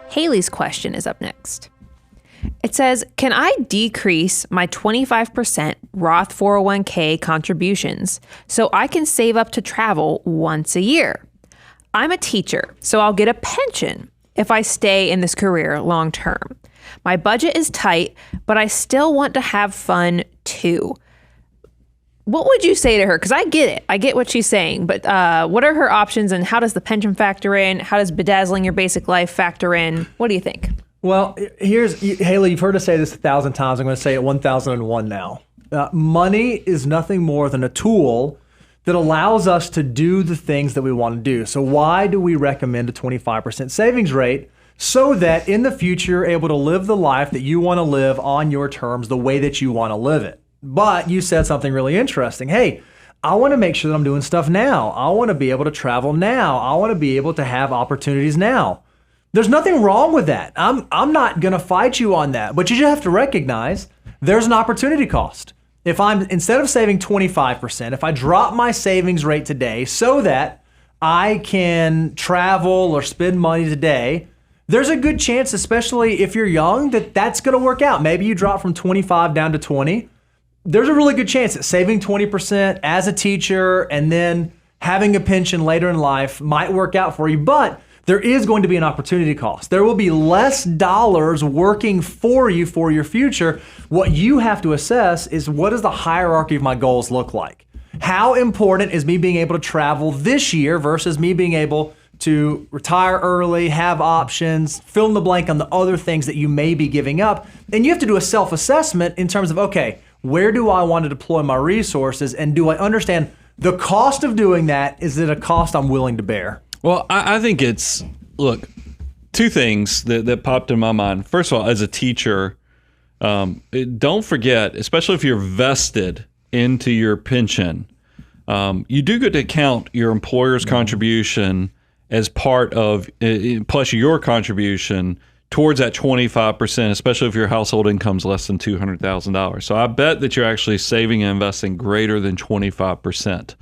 Haley's question is up next. It says, can I decrease my 25% Roth 401k contributions so I can save up to travel once a year? I'm a teacher, so I'll get a pension if I stay in this career long term. My budget is tight, but I still want to have fun too. What would you say to her? Because I get it. I get what she's saying, but what are her options and how does the pension factor in? How does bedazzling your basic life factor in? What do you think? Well, Haley, you've heard us say this 1,000 times. I'm going to say it 1,001 now. Money is nothing more than a tool that allows us to do the things that we want to do. So why do we recommend a 25% savings rate? So that in the future, you're able to live the life that you want to live on your terms, the way that you want to live it. But you said something really interesting. Hey, I want to make sure that I'm doing stuff now. I want to be able to travel now. I want to be able to have opportunities now. There's nothing wrong with that. I'm not going to fight you on that. But you just have to recognize there's an opportunity cost. If instead of saving 25%, if I drop my savings rate today so that I can travel or spend money today, there's a good chance, especially if you're young, that that's going to work out. Maybe you drop from 25 down to 20. There's a really good chance that saving 20% as a teacher and then having a pension later in life might work out for you. But there is going to be an opportunity cost. There will be less dollars working for you for your future. What you have to assess is, what does the hierarchy of my goals look like? How important is me being able to travel this year versus me being able to retire early, have options, fill in the blank on the other things that you may be giving up? And you have to do a self-assessment in terms of, okay, where do I want to deploy my resources? And do I understand the cost of doing that? Is it a cost I'm willing to bear? Well, I think it's, look, two things that popped in my mind. First of all, as a teacher, don't forget, especially if you're vested into your pension, you do get to count your employer's contribution as part of, plus your contribution towards that 25%, especially if your household income is less than $200,000. So I bet that you're actually saving and investing greater than 25%.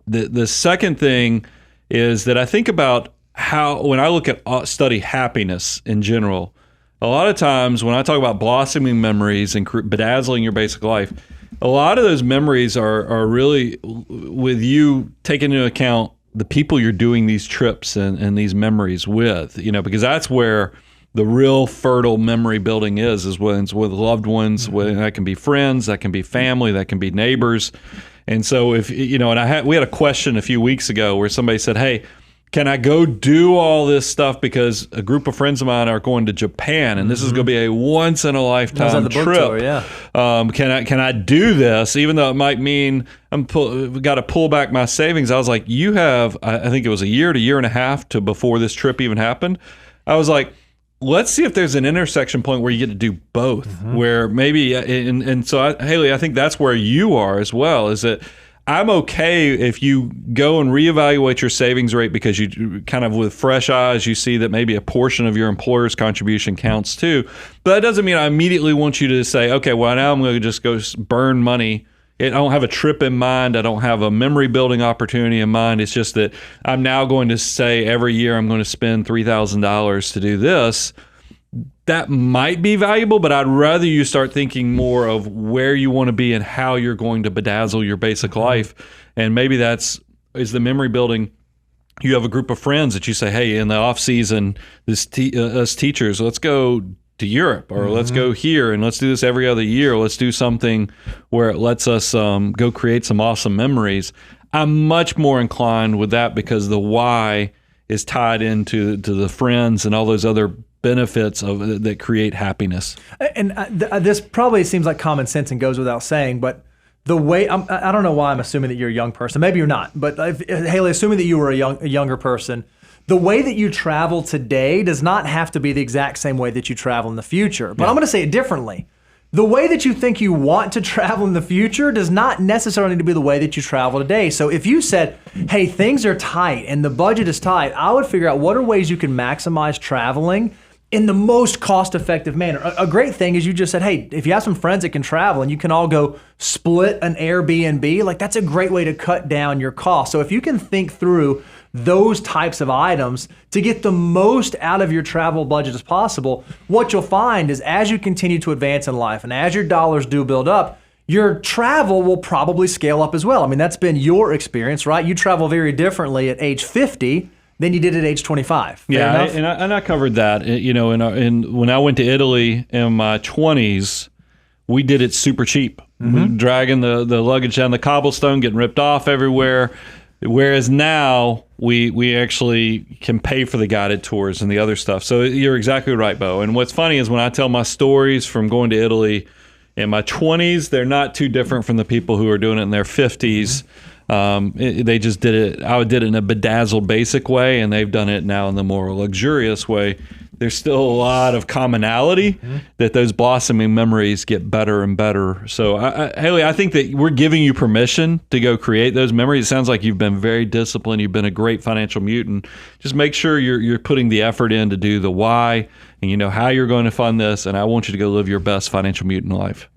The second thing is that I think about how, when I look at study happiness in general, a lot of times when I talk about blossoming memories and bedazzling your basic life, a lot of those memories are really with you taking into account the people you're doing these trips and these memories with, because that's where the real fertile memory building is when it's with loved ones. When that can be friends, that can be family, that can be neighbors. And so if, we had a question a few weeks ago where somebody said, hey, can I go do all this stuff because a group of friends of mine are going to Japan and this is going to be a once in a lifetime trip. Tour, yeah. Can I do this even though it might mean we got to pull back my savings? I was like, you have, I think it was a year and a half to before this trip even happened. I was like, let's see if there's an intersection point where you get to do both, where maybe, and so Haley, I think that's where you are as well, is that I'm okay if you go and reevaluate your savings rate because you kind of with fresh eyes, you see that maybe a portion of your employer's contribution counts too. But that doesn't mean I immediately want you to say, okay, well, now I'm going to just go burn money. I don't have a trip in mind. I don't have a memory building opportunity in mind. It's just that I'm now going to say every year I'm going to spend $3,000 to do this. That might be valuable, but I'd rather you start thinking more of where you want to be and how you're going to bedazzle your basic life. And maybe is the memory building. You have a group of friends that you say, hey, in the off season, us teachers, let's go to Europe, or let's go here and let's do this every other year. Let's do something where it lets us go create some awesome memories. I'm much more inclined with that because the why is tied into the friends and all those other benefits that create happiness. And this probably seems like common sense and goes without saying, but the way, I don't know why I'm assuming that you're a young person. Maybe you're not, but Haley, assuming that you were a younger person, the way that you travel today does not have to be the exact same way that you travel in the future. But I'm going to say it differently. The way that you think you want to travel in the future does not necessarily need to be the way that you travel today. So if you said, hey, things are tight and the budget is tight, I would figure out what are ways you can maximize traveling in the most cost-effective manner. A great thing is you just said, hey, if you have some friends that can travel and you can all go split an Airbnb, like that's a great way to cut down your costs. So if you can think through those types of items to get the most out of your travel budget as possible, what you'll find is as you continue to advance in life and as your dollars do build up, your travel will probably scale up as well. I mean, that's been your experience, right? You travel very differently at age 50 than you did at age 25. Fair Yeah, enough? and I covered that. You know, when I went to Italy in my 20s, we did it super cheap. Dragging the luggage down the cobblestone, getting ripped off everywhere. Whereas now we actually can pay for the guided tours and the other stuff. So you're exactly right, Bo. And what's funny is when I tell my stories from going to Italy in my 20s, they're not too different from the people who are doing it in their 50s. They just did it. I did it in a bedazzled, basic way, and they've done it now in the more luxurious way. There's still a lot of commonality that those blossoming memories get better and better. So, Haley, I think that we're giving you permission to go create those memories. It sounds like you've been very disciplined. You've been a great financial mutant. Just make sure you're putting the effort in to do the why, and you know how you're going to fund this. And I want you to go live your best financial mutant life.